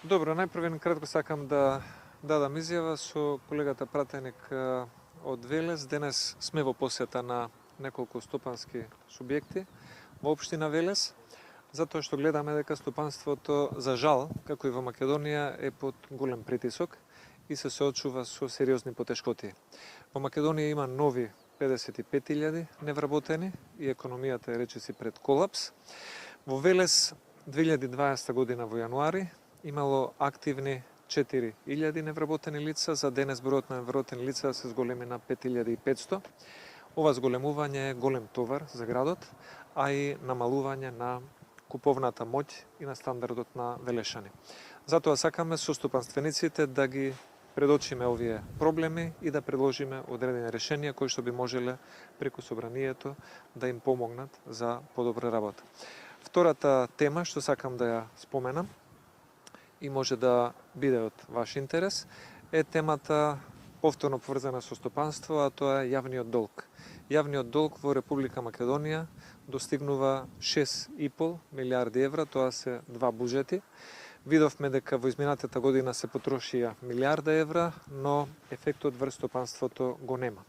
Добро, најпрво кратко сакам да дадам изјава со колегата пратеник од Велес. Денес сме во посета на неколку стопански субјекти во општина Велес, затоа што гледаме дека стопанството, за жал, како и во Македонија, е под голем притисок и се соочува со сериозни потешкоти. Во Македонија има нови 55.000 невработени и економијата е речиси пред колапс. Во Велес 2020 година во јануари имало активни 4.000 невработени лица, за денес бројот на невработени лица се зголеми на 5.500. Ова зголемување е голем товар за градот, а и намалување на куповната моќ и на стандардот на велешани. Затоа сакаме со стопанствениците да ги предочиме овие проблеми и да предложиме одредени решенија кои што би можеле преку собранието да им помогнат за подобра работа. Втората тема што сакам да ја споменам и може да биде од ваш интерес е темата повторно поврзана со стопанство, а тоа е јавниот долг. Јавниот долг во Република Македонија достигнува 6,5 милиарди евра, тоа се два буџети. Видовме дека во изминатата година се потрошија милиарда евра, но ефектот врз стопанството го нема.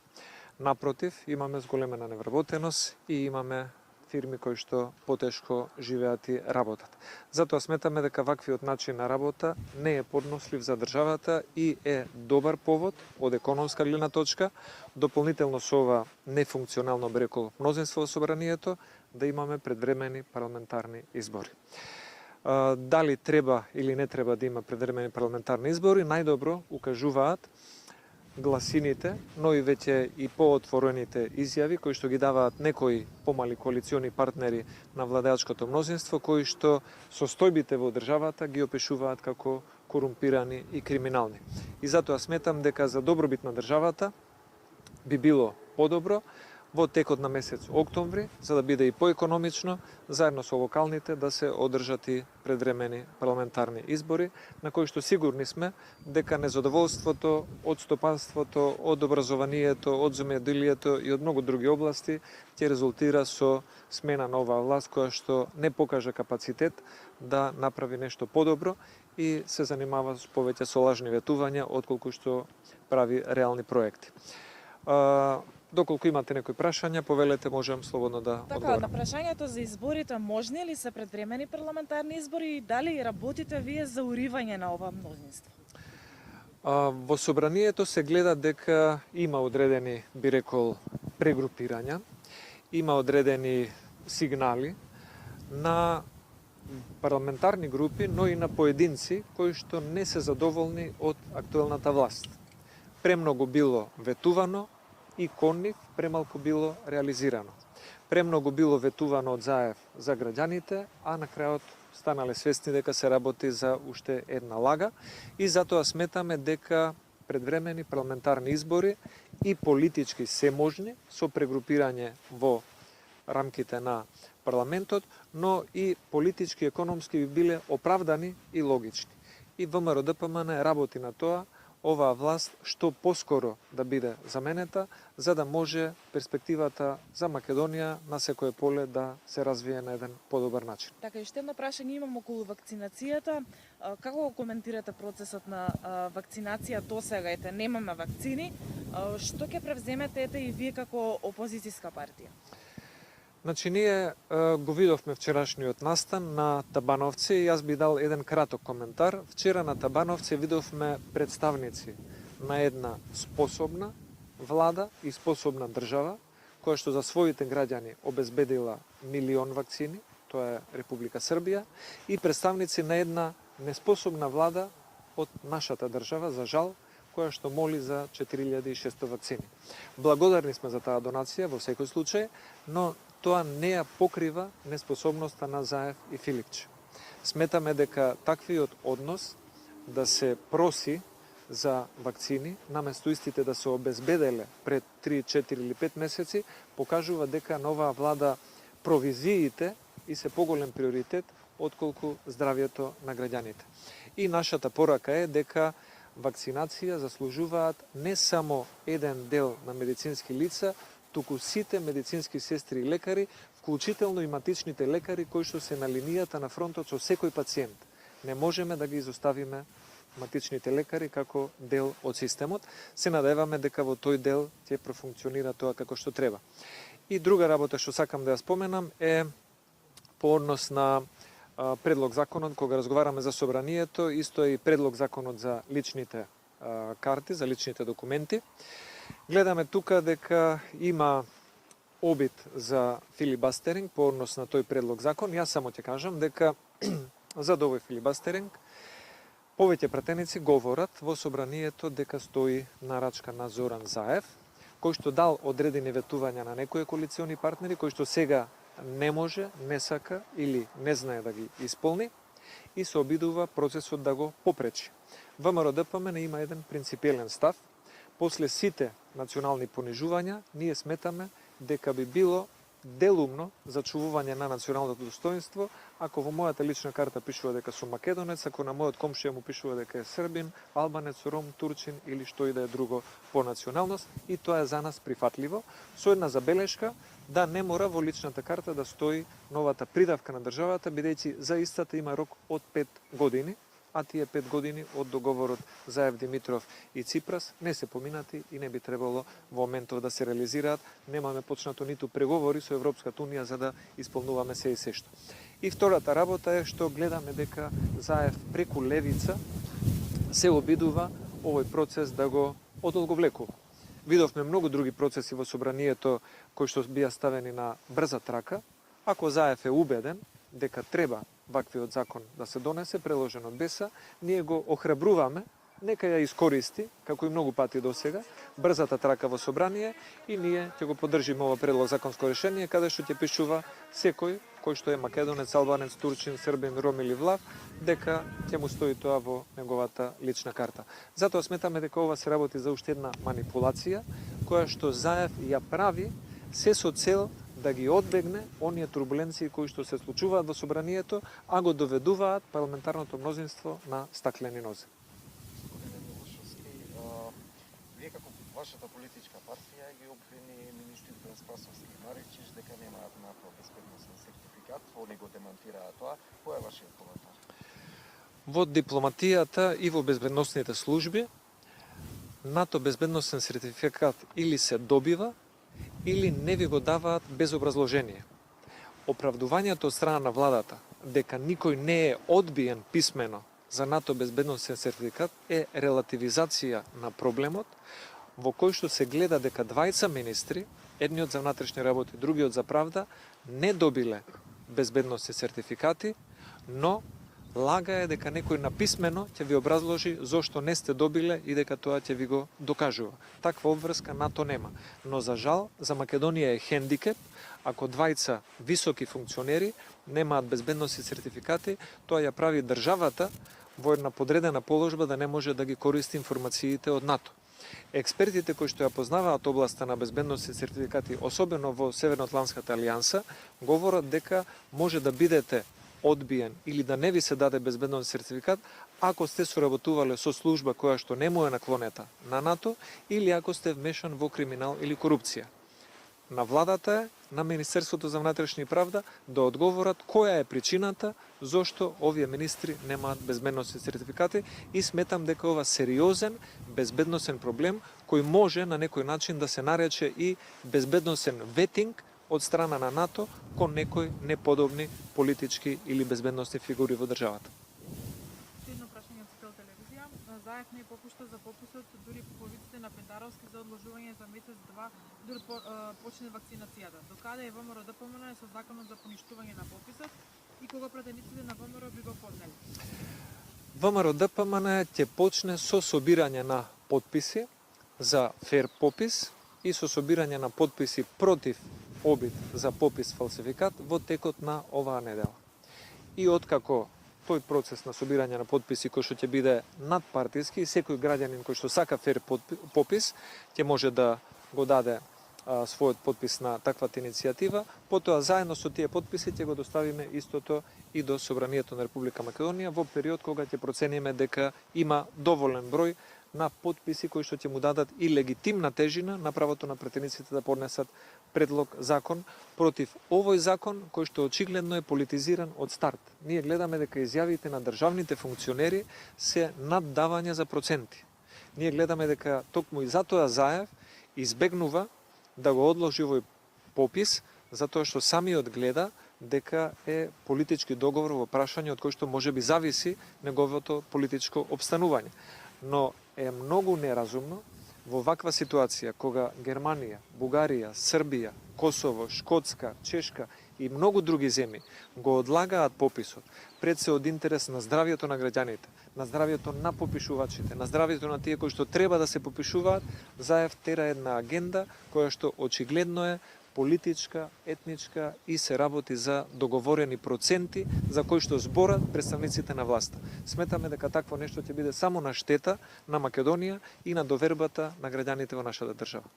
Напротив, имаме зголемена невработеност и имаме фирми кои што потешко живеат и работат. Затоа сметаме дека ваквиот начин на работа не е поднослив за државата и е добар повод од економска гледна точка, дополнително со ова нефункционално би рекол мнозинство во собранието, да имаме предвремени парламентарни избори. Дали треба или не треба да има предвремени парламентарни избори, најдобро укажуваат гласините, но и веќе и поотворените изјави кои што ги даваат некои помали коалициони партнери на владеачкото мнозинство, кои што состојбите во државата ги опишуваат како корумпирани и криминални. И затоа сметам дека за добробит на државата би било подобро во текот на месец октомври, за да биде и поекономично, заедно со локалните да се одржат и предвремени парламентарни избори, на кои што сигурни сме дека незадоволството од стопанството, од образованието, од земјоделието и од многу други области ќе резултира со смена на оваа власт која што не покажа капацитет да направи нешто подобро и се занимава повеќе со лажни ветувања отколку што прави реални проекти. Доколку имате некои прашања, повелете, можам слободно да одговорам. На прашањето за изборите, можни ли се предвремени парламентарни избори и дали работите вие за уривање на ова мнозинство? Во собранието се гледа дека има одредени, би рекол, прегрупирања, има одредени сигнали на парламентарни групи, но и на поединци кои што не се задоволни од актуелната власт. Премногу било ветувано и кон нив, премалку било реализирано. Премногу било ветувано од Заев за граѓаните, а на крајот станале свесни дека се работи за уште една лага и затоа сметаме дека предвремени парламентарни избори и политички се можни со прегрупирање во рамките на парламентот, но и политички и економски би биле оправдани и логични. И ВМРО ДПМН работи на тоа оваа власт што поскоро да биде заменета, за да може перспективата за Македонија на секое поле да се развие на еден подобар начин. Така, и што едно прашање имам околу вакцинацијата. Како го коментирате процесот на вакцинација досега? Ете, немаме вакцини. Што ќе превземете и вие како опозицијска партија? Значи, ние го видовме вчерашниот настан на Табановци и јас би дал еден краток коментар. Вчера на Табановци видовме представници на една способна влада и способна држава, која што за своите граѓани обезбедила 1 милион вакцини, тоа е Република Србија, и представници на една неспособна влада од нашата држава, за жал, која што моли за 4600 вакцини. Благодарни сме за таа донација во секој случај, но тоа не ја покрива неспособноста на Заев и Филипче. Сметаме дека таквиот однос да се проси за вакцини, наместо истите да се обезбеделе пред 3, 4 или 5 месеци, покажува дека на оваа влада провизиите и се поголем приоритет отколку здравието на граѓаните. И нашата порака е дека вакцинација заслужуваат не само еден дел на медицински лица, туку сите медицински сестри и лекари, вклучително и матичните лекари кои што се на линијата на фронтот со секој пациент. Не можеме да ги изоставиме матичните лекари како дел од системот. Се надеваме дека во тој дел ќе профункционира тоа како што треба. И друга работа што сакам да ја споменам е по однос на предлог законот, кога разговараме за собранието, исто е и предлог законот за личните карти, за личните документи. Гледаме тука дека има обид за филибастеринг по однос на тој предлог закон. Јас само ќе кажам дека за овој филибастеринг повеќе пратеници говорат во собранието дека стои нарачка на Зоран Заев, кој што дал одредени ветувања на некои коалициони партнери, кој што сега не може, не сака или не знае да ги исполни и се обидува процесот да го попречи. ВМРО-ДПМН има еден принципиелен став. После сите национални понижувања, ние сметаме дека би било делумно зачувување на националното достоинство ако во мојата лична карта пишува дека сум македонец, ако на мојот комшија му пишува дека е србин, албанец, ром, турчин или што и да е друго по националност, и тоа е за нас прифатливо, со една забелешка да не мора во личната карта да стои новата придавка на државата, бидејќи за истата има рок од 5 години, а тие 5 години од договорот Заев, Димитров и Ципрас не се поминати и не би требало во моментов да се реализираат. Немаме почнато ниту преговори со Европската Унија за да исполнуваме се и се што. И втората работа е што гледаме дека Заев преку левица се обидува овој процес да го одолговлекува. Видовме многу други процеси во собранието кои што бија ставени на брза трака. Ако Заев е убеден дека треба ваквиот закон да се донесе, преложен од БЕСА, ние го охрабруваме, нека ја искористи, како и многу пати до сега, брзата трака во собрание и ние ќе го поддржиме ова предлог законско решение, каде што ќе пишува секој кој што е македонец, албанец, турчин, србин, ром или влав, дека ќе му стои тоа во неговата лична карта. Затоа сметаме дека ова се работи за уште една манипулација, која што Заев ја прави се со цел да ги одбегне оние турбуленции кои што се случуваат во собранието, а го доведуваат парламентарното мнозинство на стаклени нозе. Вие како вашата политичка партија ги обвини министрите Спасовски и Маричич дека немаат НАТО безбедносен сертификат, они го демантираат тоа. Кој е вашиот коментар? Во дипломатијата и во безбедносните служби НАТО безбедносен сертификат или се добива или не ви го даваат без образложение. Оправдувањето од страна на владата дека никој не е одбиен писмено за НАТО безбедносен сертификат е релативизација на проблемот, во кој што се гледа дека двајца министри, едниот за внатрешни работи, другиот за правда, не добиле безбедносни сертификати, но лага е дека некој написмено ќе ви образложи зошто не сте добиле и дека тоа ќе ви го докажува. Таква обврска НАТО нема. Но за жал, за Македонија е хендикеп, ако двајца високи функционери немаат безбедносни сертификати, тоа ја прави државата во една подредена положба да не може да ги користи информациите од НАТО. Експертите кои што ја познаваат областа на безбедносни сертификати, особено во Северноатлантската алијанса, говорат дека може да бидете одбиен или да не ви се даде безбедносен сертификат ако сте соработувале со служба која што не му е наклонета на НАТО или ако сте вмешан во криминал или корупција. На владата е, на Министерството за внатрешни правда, да одговорат која е причината зошто овие министри немаат безбедносни сертификати и сметам дека ова сериозен безбедносен проблем кој може на некој начин да се нарече и безбедносен ветинг од страна на НАТО кон некои неподобни политички или безбедносни фигури во државата. Едно прашање од Цител телевизија. Заев не попушта за пописот дури повиците на Пендаровски за одложување за месец-два дури почне вакцинацијата. Докаде е ВМРО-ДПМН со законот за поништување на пописот и кога пратениците на ВМРО би го поднели? ВМРО-ДПМН ќе почне со собирање на потписи за фер попис и со собирање на потписи против обид за попис фалсификат во текот на оваа недела. И откако тој процес на собирање на потписи кој што ќе биде надпартиски и секој граѓанин кој што сака фер попис ќе може да го даде својот потпис на таквата иницијатива, потоа заедно со тие потписи ќе го доставиме истото и до Собранието на Република Македонија во период кога ќе процениме дека има доволен број на потписи кои што ќе му дадат и легитимна тежина на правото на пратениците да поднесат предлог закон против овој закон кој што очигледно е политизиран од старт. Ние гледаме дека изјавите на државните функционери се наддавање за проценти. Ние гледаме дека токму и затоа Заев избегнува да го одложи овој попис, затоа што самиот гледа дека е политички договор во прашање од кој што можеби зависи неговото политичко обстанување. Но е многу неразумно во ваква ситуација, кога Германија, Бугарија, Србија, Косово, Шкотска, Чешка и многу други земји го одлагаат пописот, пред се од интерес на здравието на граѓаните, на здравието на попишувачите, на здравието на тие кои што треба да се попишуваат, Заев тера една агенда која што очигледно е политичка, етничка и се работи за договорени проценти за кои што зборат представниците на власта. Сметаме дека такво нешто ќе биде само на штета на Македонија и на довербата на граѓаните во нашата држава.